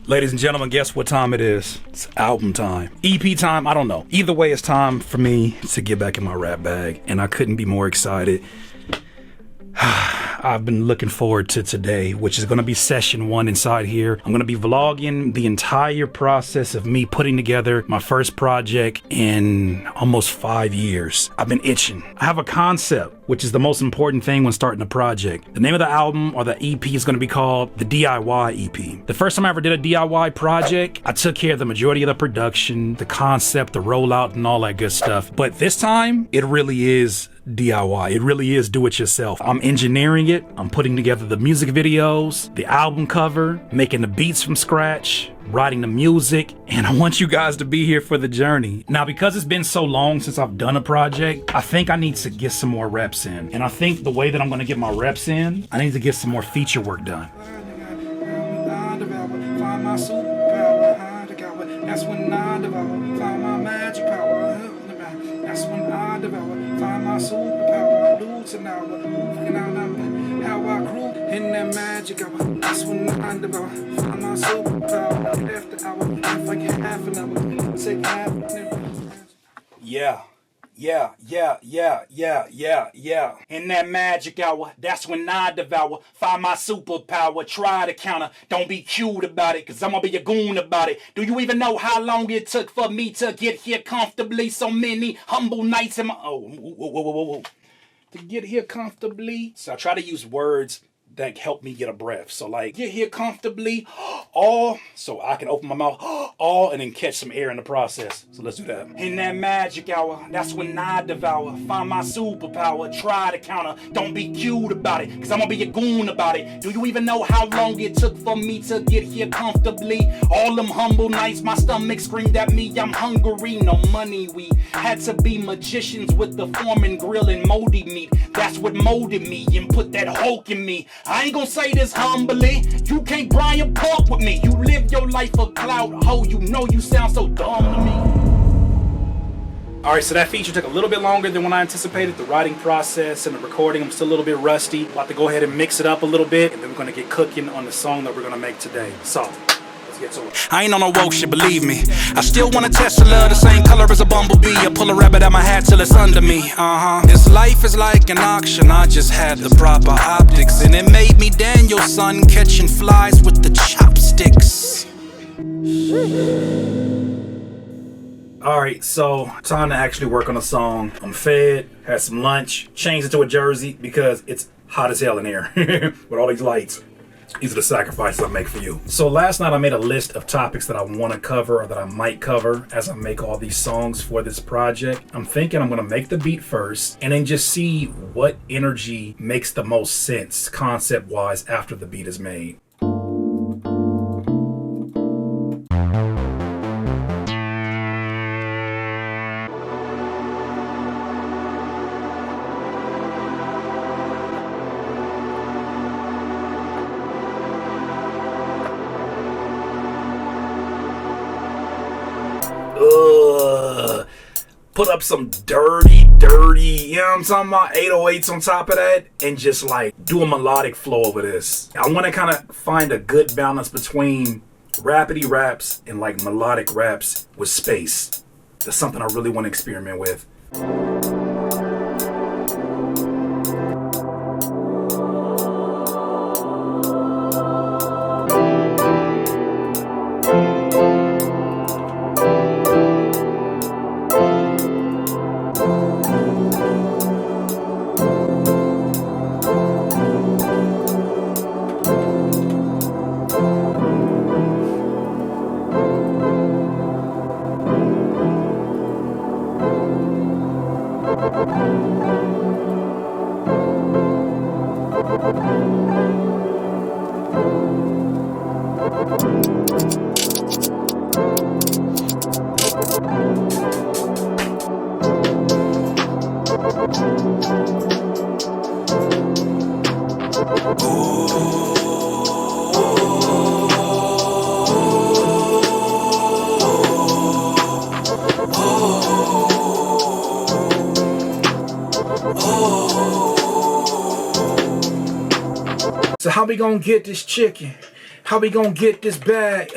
Ladies and gentlemen, guess what time it is? It's album time. EP time, I don't know. Either way, it's time for me to get back in my rap bag, and I couldn't be more excited. I've been looking forward to today, which is going to be session 1 inside here. I'm going to be vlogging the entire process of me putting together my first project in almost 5 years. I've been itching. I have a concept, which is the most important thing when starting a project. The name of the album or the EP is going to be called the DIY EP. The first time I ever did a DIY project, I took care of the majority of the production, the concept, the rollout, and all that good stuff. But this time, it really is DIY. It really is do it yourself. I'm engineering it. I'm putting together the music videos, the album cover, making the beats from scratch, writing the music, and I want you guys to be here for the journey. Now, because it's been so long since I've done a project, I think I need to get some more reps in. And I think the way that I'm gonna get my reps in, I need to get some more feature work done. Find my superpower, that's when I develop, find my magic power. That's when I develop, find my superpower. Lose an hour, moving out of how I grew in that magic hour. That's when I develop, find my superpower. After hour, if I get half an hour, take half an hour. Yeah. In that magic hour, that's when I devour, find my superpower, try to counter, don't be cute about it, cause I'm gonna be a goon about it. Do you even know how long it took for me to get here comfortably? So many humble nights in my, whoa. To get here comfortably. So I try to use words that help me get a breath. So like, get here comfortably, all, so I can open my mouth, all, and then catch some air in the process. So let's do that. In that magic hour, that's when I devour, find my superpower, try to counter, don't be cute about it, cause I'm gonna be a goon about it. Do you even know how long it took for me to get here comfortably? All them humble nights, my stomach screamed at me, I'm hungry, no money. We had to be magicians with the Foreman grill and moldy meat. That's what molded me and put that Hulk in me. I ain't gonna say this humbly, you can't Brian Park with me. You live your life a cloud hoe, you know you sound so dumb to me. Alright, so that feature took a little bit longer than when I anticipated. The writing process and the recording, I'm still a little bit rusty. About to go ahead and mix it up a little bit, and then we're gonna get cooking on the song that we're gonna make today. So, I ain't on no woke shit, believe me. I still want a Tesla, the same color as a bumblebee. I pull a rabbit out my hat till it's under me. This life is like an auction, I just had the proper optics, and it made me Daniel, son, catching flies with the chopsticks. Alright, so time to actually work on a song. I'm fed, had some lunch, changed it to a jersey because it's hot as hell in here with all these lights. These are the sacrifices I make for you. So last night I made a list of topics that I want to cover or that I might cover as I make all these songs for this project. I'm thinking I'm going to make the beat first and then just see what energy makes the most sense concept-wise after the beat is made. Put up some dirty, you know what I'm talking about, 808s on top of that, and just like do a melodic flow over this. I want to kind of find a good balance between rapidy raps and like melodic raps with space. That's something I really want to experiment with. So how we gonna get this chicken? How we gonna get this bag?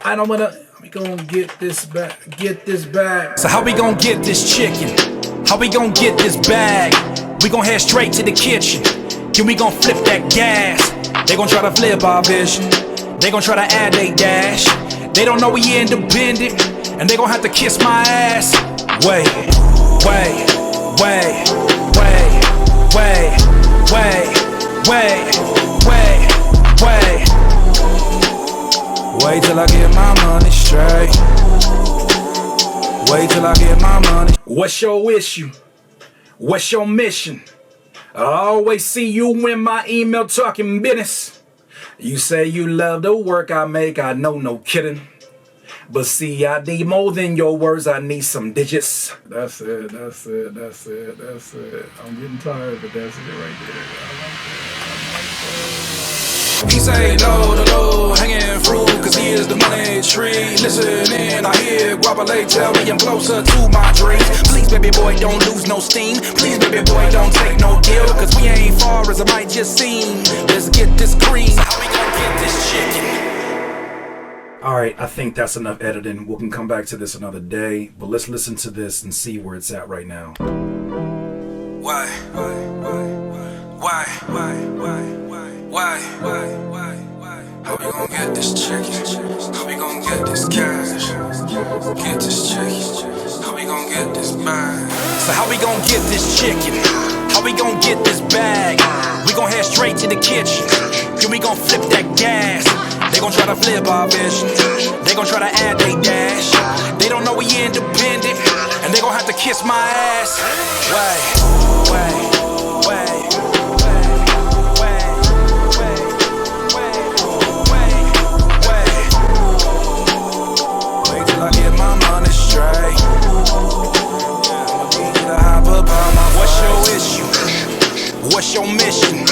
I don't wanna. We gonna get this bag. Get this bag. So how we gonna get this chicken? How we gonna get this bag? We gon' head straight to the kitchen. Then we gon' flip that gas. They gon' try to flip our vision. They gon' try to add they dash. They don't know we independent, and they gon' have to kiss my ass. Wait, wait, wait, wait, wait, wait, wait, wait, wait. Wait till I get my money straight. Wait till I get my money. What's your issue? What's your mission? I always see you in my email talking business. You say you love the work I make, I know, no kidding. But see, I need more than your words, I need some digits. That's it, that's it, that's it, that's it. I'm getting tired, but that's it right there. I like that. He say no to low hanging fruit, cause he is the money tree. Listen in, I hear Guapale tell me I'm closer to my dreams. Please baby boy don't lose no steam. Please baby boy don't take no deal, cause we ain't far as it might just seem. Let's get this cream. So how we gonna get this chicken? Alright, I think that's enough editing. We can come back to this another day, but let's listen to this and see where it's at right now. Why? How we gon' get this chicken? How we gon' get this cash? Get this chicken. How we gon' get this bag? So how we gon' get this chicken? How we gon' get this bag? We gon' head straight to the kitchen. Then we gon' flip that gas. They gon' try to flip our vision. They gon' try to add they dash. They don't know we independent, and they gon' have to kiss my ass. Wait. What's your mission?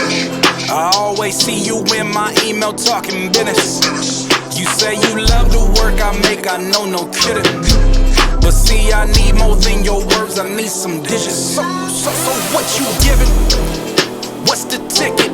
I always see you in my email talking business. You say you love the work I make, I know, no kidding. But see, I need more than your words, I need some digits. So what you giving? What's the ticket?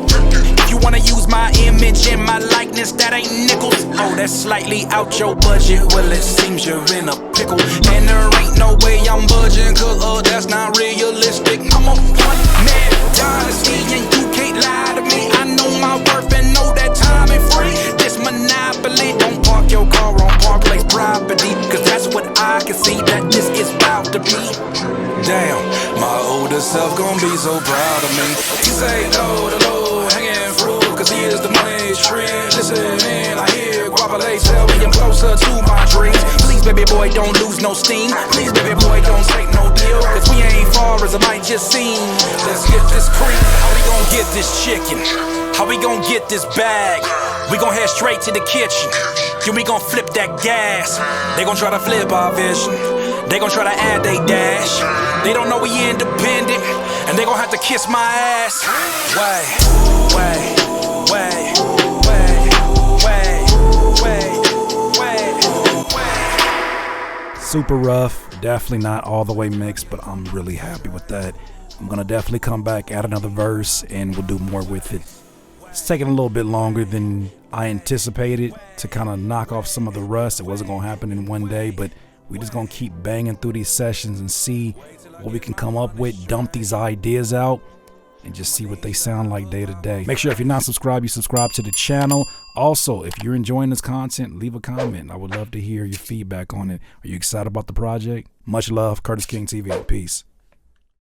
If you wanna use my image and my likeness, that ain't nickels. Oh, that's slightly out your budget. Well, it seems you're in a pickle, and there ain't no way I'm budging, cause that's not realistic. I'm a one-man dynasty, and you can't lie to me. I know my worth and know that time ain't free. This monopoly, don't park your car on Park Place property, cause that's what I can see that this is about to be. Damn, my older self gon' be so proud of me. He say no to low hanging fruit, cause he is the money tree. Listen in, I hear Guapale tell me I'm closer to my dreams. Please baby boy don't lose no steam. Please baby boy don't take no deal, cause we ain't far as it might just seem. Let's get this cream. How we gon' get this chicken? How we gon' get this bag? We gon' head straight to the kitchen. Then we gon' flip that gas. They gon' try to flip our vision. They gon' try to add they dash. They don't know we independent, and they gon' have to kiss my ass. Wait. Super rough, definitely not all the way mixed, but I'm really happy with that. I'm gonna definitely come back, add another verse, and we'll do more with it. It's taking a little bit longer than I anticipated to kind of knock off some of the rust. It wasn't gonna happen in one day, but we just gonna keep banging through these sessions and see what we can come up with, dump these ideas out, and just see what they sound like day to day. Make sure if you're not subscribed, you subscribe to the channel. Also, if you're enjoying this content, leave a comment. I would love to hear your feedback on it. Are you excited about the project? Much love, Curtis King TV. Peace.